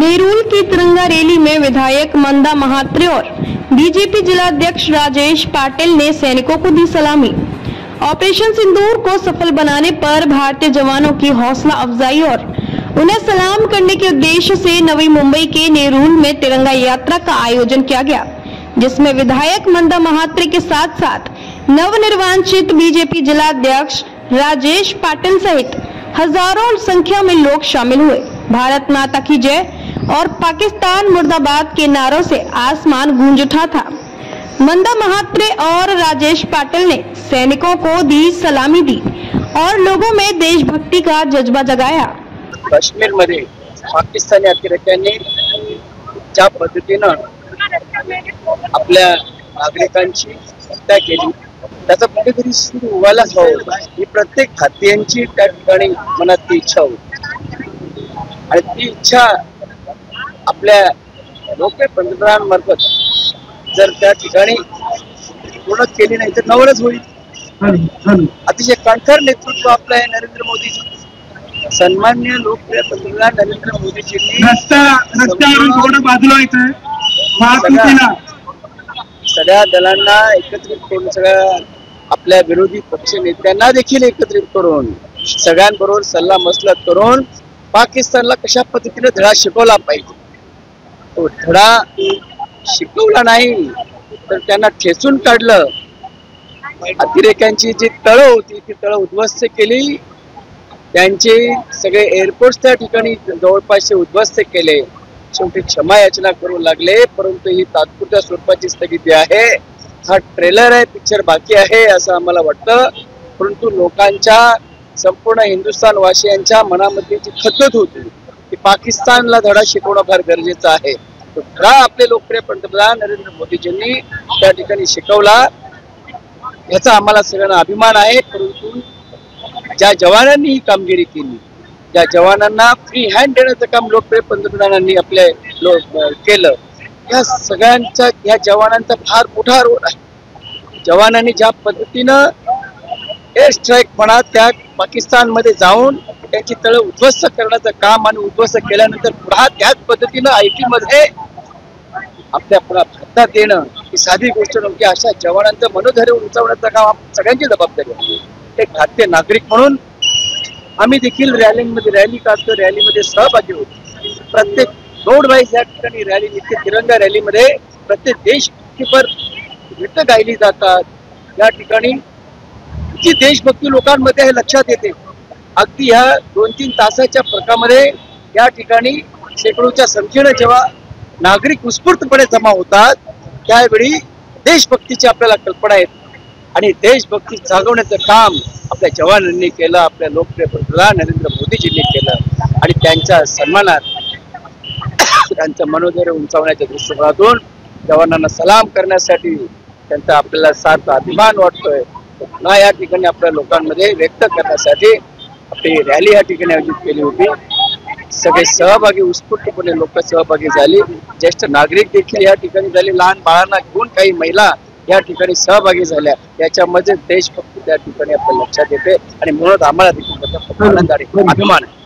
नेरुल की तिरंगा रैली में विधायक मंदा महात्रे और बीजेपी जिलाध्यक्ष राजेश पाटिल ने सैनिकों को दी सलामी। ऑपरेशन सिंदूर को सफल बनाने पर भारतीय जवानों की हौसला अफजाई और उन्हें सलाम करने के उद्देश्य से नवी मुंबई के नेरुल में तिरंगा यात्रा का आयोजन किया गया, जिसमें विधायक मंदा महात्रे के साथ साथ नवनिर्वाचित बीजेपी जिलाध्यक्ष राजेश पाटिल सहित हजारों संख्या में लोग शामिल हुए। भारत माता की जय और पाकिस्तान मुर्दाबाद के नारों से आसमान गूंज उठा था। मंदा महात्रे और राजेश पाटिल ने सैनिकों को दी सलामी दी और लोगों में देशभक्ति का जज्बा जगाया। काश्मीर मध्ये पाकिस्तानी अतिरेक्यांनी ज्या पद्धतीनं आपल्या नागरिकांची हत्या केली त्याचा कुठेतरी सुरू व्हायलाच हवं, ही प्रत्येक भारतीयांची त्या ठिकाणी मनात इच्छा होती आणि ती इच्छा आपल्या लोकप्रिय पंतप्रधानांमार्फत जर त्या ठिकाणी पूर्ण केली नाही तर नवरच होईल। अतिशय कणखर नेतृत्व आपलं आहे नरेंद्र मोदीजी, सन्माननीय लोकप्रिय पंतप्रधान नरेंद्र मोदीजींनी सगळ्या दलांना एकत्रित करून, सगळ्या आपल्या विरोधी पक्ष नेत्यांना देखील एकत्रित करून, सगळ्यांबरोबर सल्ला मसलत करून पाकिस्तानला कशा पद्धतीने धडा शिकवला पाहिजे, तो धडा शिकवला नाही तर त्यांना ठेचून काढलं। अतिरेक्यांची जी तळ होती ती तळ उद्ध्वस्त केली, त्यांचे सगळे एअरपोर्ट त्या ठिकाणी जवळपास उद्ध्वस्त केले। शेवटी क्षमा याचना करू लागले, परंतु ही तात्पुरत्या स्वरूपाची स्थगिती आहे। हा ट्रेलर आहे, पिक्चर बाकी आहे असं आम्हाला वाटतं, परंतु लोकांच्या संपूर्ण हिंदुस्थान वासियांच्या मनामध्ये जी खतत होती की पाकिस्तानला धडा शिकवणं फार गरजेचं आहे, तो धडा आपले लोकप्रिय पंतप्रधान नरेंद्र मोदीजींनी त्या ठिकाणी शिकवला, याचा आम्हाला सगळ्यांना अभिमान आहे। परंतु ज्या जवानांनी ही कामगिरी केली, ज्या जवानांना फ्री हँड देण्याचं काम लोकप्रिय पंतप्रधानांनी आपले केलं, या सगळ्यांचा या जवानांचा फार मोठा रोल आहे। जवानांनी ज्या पद्धतीनं एअर स्ट्राईक म्हणा त्या पाकिस्तानमध्ये जाऊन त्यांची तळ उद्ध्वस्त करण्याचं काम आणि उद्ध्वस्त केल्यानंतर पुन्हा त्याच पद्धतीनं आयटी मध्ये आपल्या भारतात येणं ही साधी गोष्ट नव्हती। अशा जवानांचं मनोधैर्य उंचावण्याचं काम सगळ्यांची जबाबदारी आहे। एक भारतीय नागरिक म्हणून आम्ही देखील रॅली काढतो, रॅलीमध्ये सहभागी होतो। प्रत्येक रोड वाईज या ठिकाणी रॅली निघते, तिरंगा रॅलीमध्ये प्रत्येक देशभक्तीपर गीतं गायली जातात। या ठिकाणी जी देशभक्ती लोकांमध्ये हे लक्षात येते। अगदी ह्या 2-3 तासाच्या फरकामध्ये या ठिकाणी शेकडोच्या संख्येने जेव्हा नागरिक उत्स्फूर्तपणे जमा होतात त्यावेळी देशभक्तीची आपल्याला कल्पना येते आणि देशभक्ती जागवण्याचं काम आपल्या जवानांनी केलं, आपल्या लोकप्रिय पंतप्रधान नरेंद्र मोदीजींनी केलं आणि त्यांच्या सन्मानात त्यांचं मनोधैर्य उंचावण्याच्या दृष्टिकोनातून जवानांना सलाम करण्यासाठी त्यांचा आपल्याला सार्थ अभिमान वाटतोय। पुन्हा या ठिकाणी आपल्या लोकांमध्ये व्यक्त करण्यासाठी आपली रॅली या ठिकाणी आयोजित केली होती। सगळे सहभागी उत्स्फूर्तपणे लोक सहभागी झाली, ज्येष्ठ नागरिक देखील या ठिकाणी झाले, लहान बाळांना घेऊन काही महिला या ठिकाणी सहभागी झाल्या। याच्यामध्ये देशभक्ती त्या ठिकाणी आपल्या लक्षात येते आणि म्हणून आम्हाला देखील आनंद आणि अभिमान आहे।